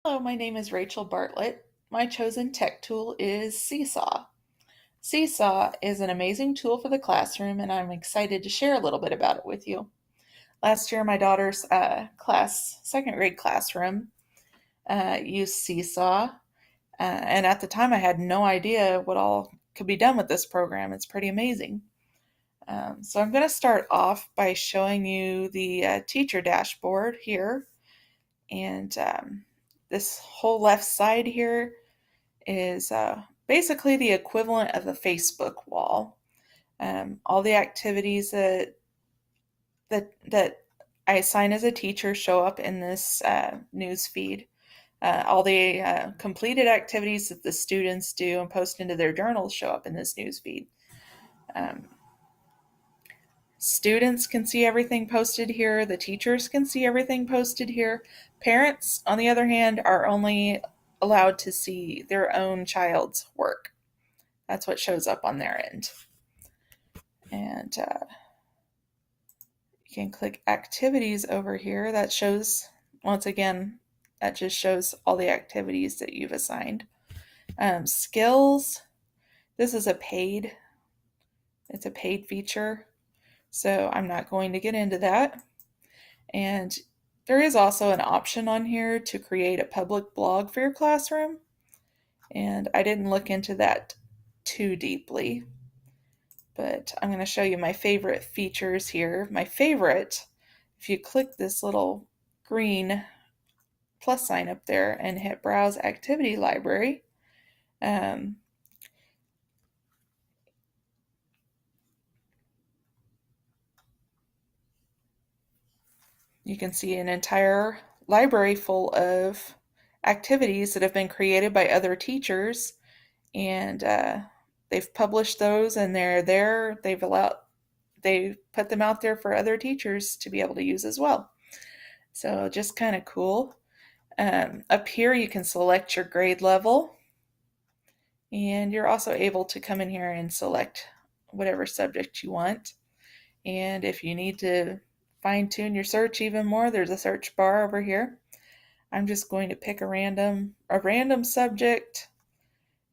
Hello, my name is Rachel Bartlett. My chosen tech tool is Seesaw. Seesaw is an amazing tool for the classroom, and I'm excited to share a little bit about it with you. Last year, my daughter's second grade classroom, used Seesaw, and at the time, I had no idea what all could be done with this program. It's pretty amazing. So I'm going to start off by showing you the teacher dashboard here, and this whole left side here is basically the equivalent of a Facebook wall. All the activities that I assign as a teacher show up in this news feed. All the completed activities that the students do and post into their journals show up in this news feed. Um, Students can see everything posted here. The teachers can see everything posted here. Parents, on the other hand, are only allowed to see their own child's work. That's what shows up on their end. And you can click activities over here. That shows, once again, that just shows all the activities that you've assigned. Skills, this is it's a paid feature, so I'm not going to get into that. And there is also an option on here to create a public blog for your classroom, and I didn't look into that too deeply. But I'm going to show you my favorite features here. My favorite, if you click this little green plus sign up there and hit Browse Activity Library, you can see an entire library full of activities that have been created by other teachers, and they've published those, and they're there. They put them out there for other teachers to be able to use as well. So just kind of cool. Up here, you can select your grade level, and you're also able to come in here and select whatever subject you want. And if you need to fine tune your search even more, there's a search bar over here. I'm just going to pick a random subject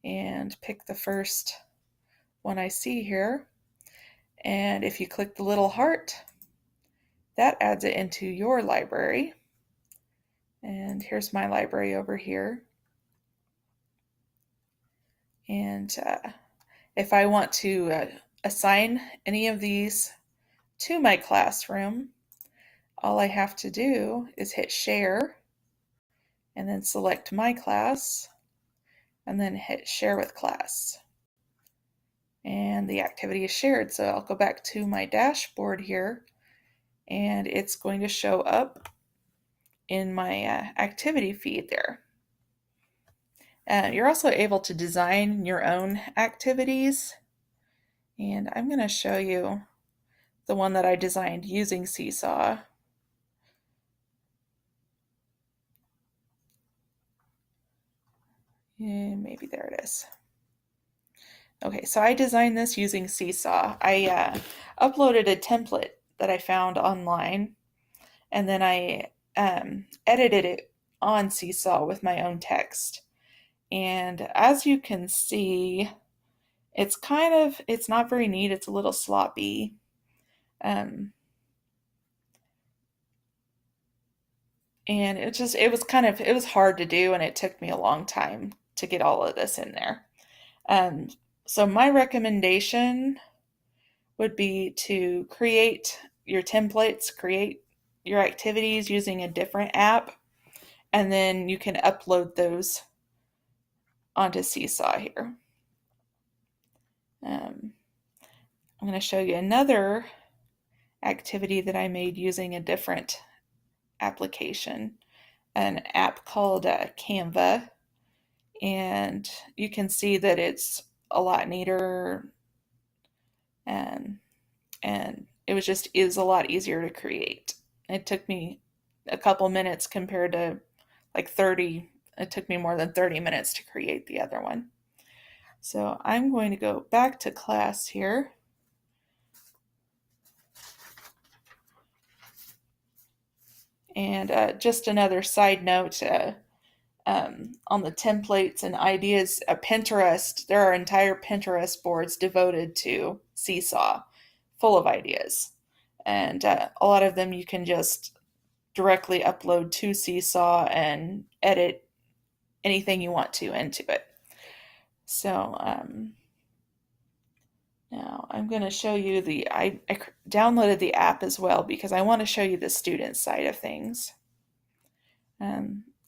and pick the first one I see here. And if you click the little heart, that adds it into your library. And here's my library over here. And if I want to assign any of these to my classroom, all I have to do is hit share and then select my class and then hit share with class. And the activity is shared. So I'll go back to my dashboard here, and it's going to show up in my activity feed there. You're also able to design your own activities, and I'm going to show you the one that I designed using Seesaw. And maybe there it is. Okay, so I designed this using Seesaw. I uploaded a template that I found online, and then I edited it on Seesaw with my own text. And as you can see, it's not very neat. It's a little sloppy. Um, and it was hard to do, and it took me a long time to get all of this in there. Um, so my recommendation would be to create your templates, create your activities using a different app, and then you can upload those onto Seesaw here. I'm going to show you another activity that I made using a different application, an app called Canva, and you can see that it's a lot neater, and it is a lot easier to create. It took me a couple minutes compared to like 30. It took me more than 30 minutes to create the other one. So I'm going to go back to class here. And just another side note, on the templates and ideas. Pinterest, there are entire Pinterest boards devoted to Seesaw, full of ideas. And a lot of them you can just directly upload to Seesaw and edit anything you want to into it. So now I'm going to show you I downloaded the app as well because I want to show you the student side of things.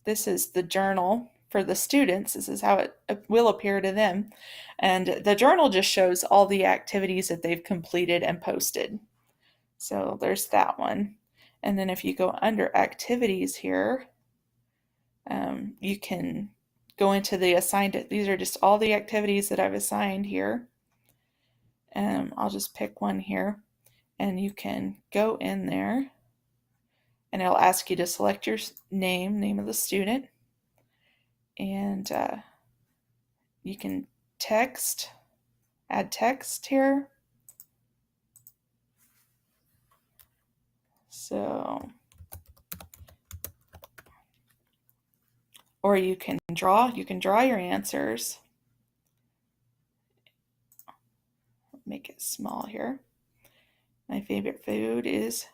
This is the journal for the students. This is how it will appear to them. And the journal just shows all the activities that they've completed and posted. So there's that one. And then if you go under activities here, you can go into the assigned. These are just all the activities that I've assigned here. I'll just pick one here, and you can go in there, and it'll ask you to select your name of the student, and you can add text here. So, or you can draw your answers. Make it small here. My favorite food is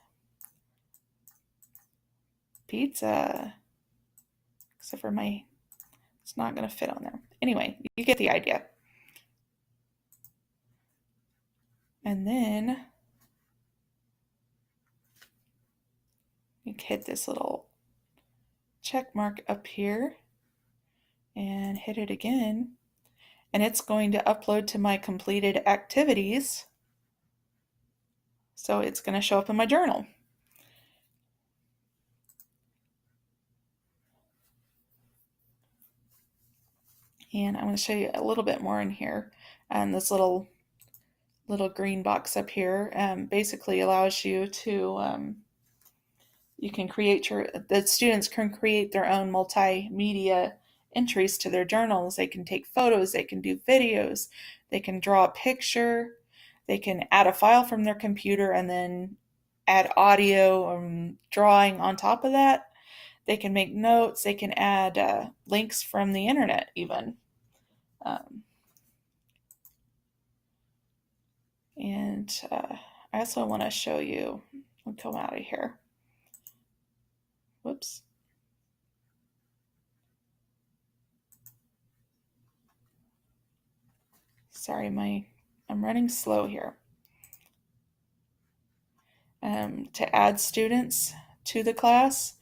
pizza, except for it's not going to fit on there. Anyway, you get the idea. And then you hit this little check mark up here and hit it again. And it's going to upload to my completed activities. So it's going to show up in my journal. And I'm going to show you a little bit more in here. And this little green box up here basically allows you to you can the students can create their own multimedia entries to their journals. They can take photos, they can do videos, they can draw a picture, they can add a file from their computer and then add audio and drawing on top of that. They can make notes, they can add links from the internet even. And I also want to show you, I'll come out of here. Whoops. Sorry, I'm running slow here. To add students to the class,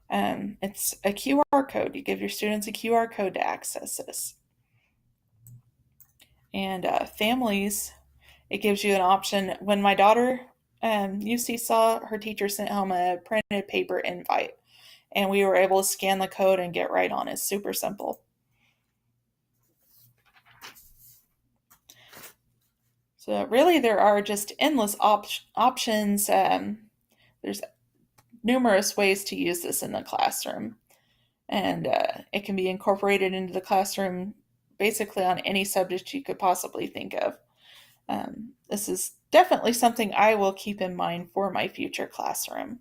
it's a QR code. You give your students a QR code to access this. And families, it gives you an option. When my daughter used Seesaw, her teacher sent home a printed paper invite, and we were able to scan the code and get right on it. It's super simple. So really there are just endless options. There's numerous ways to use this in the classroom. And it can be incorporated into the classroom basically on any subject you could possibly think of. This is definitely something I will keep in mind for my future classroom.